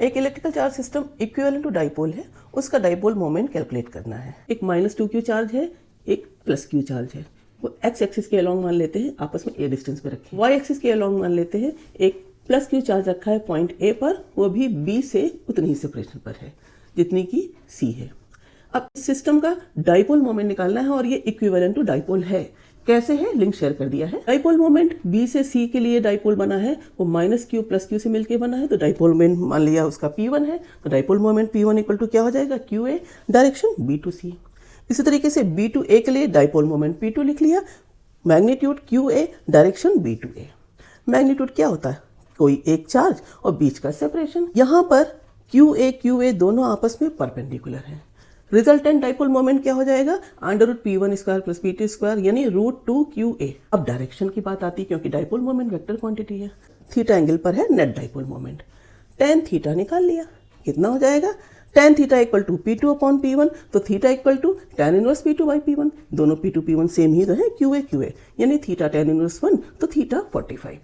एक electrical charge system equivalent to dipole है, उसका डाइपोल मोमेंट कैलकुलेट करना है। एक -2q चार्ज है, एक +q चार्ज है। वो x एक्सिस के अलोंग मान लेते हैं, आपस में a डिस्टेंस पे रखें। y एक्सिस के अलोंग मान लेते हैं, एक +q चार्ज रखा है पॉइंट A पर, वो भी B से उतनी ही सेपरेशन पर है जितनी की C है। अब इस सिस्टम का डाइपोल मोमेंट निकालना है और ये इक्विवेलेंट टू डाइपोल है। कैसे है, लिंक शेयर कर दिया है। डाइपोल मोमेंट B से C के लिए डाइपोल बना है, वो -q + q से मिलके बना है, तो डाइपोल मोमेंट मान लिया उसका P1 है, तो dipole moment P1 equal to क्या हो जाएगा, QA direction B to C। इसी तरीके से B to A के लिए डाइपोल मोमेंट P2 लिख लिया, magnitude QA direction B to A। Magnitude क्या होता है, कोई एक चार्ज और बीच का सेपरेशन। यहाँ पर QA दोनों आपस में परपेंडिकुलर हैं। रिजल्टेंट डाइपोल मोमेंट क्या हो जाएगा, √P1² + P2² यानी √2QA। अब डायरेक्शन की बात आती है, क्योंकि डाइपोल मोमेंट वेक्टर क्वांटिटी है। थीटा एंगल पर है net dipole moment. tan theta निकाल लिया, कितना हो जाएगा, tan theta equal to P2/P1, तो theta equal to tan inverse P2/P1। दोनों P2 P1 सेम ही तो है, QA यानी थीटा tan इनवर्स 1, तो थीटा 45।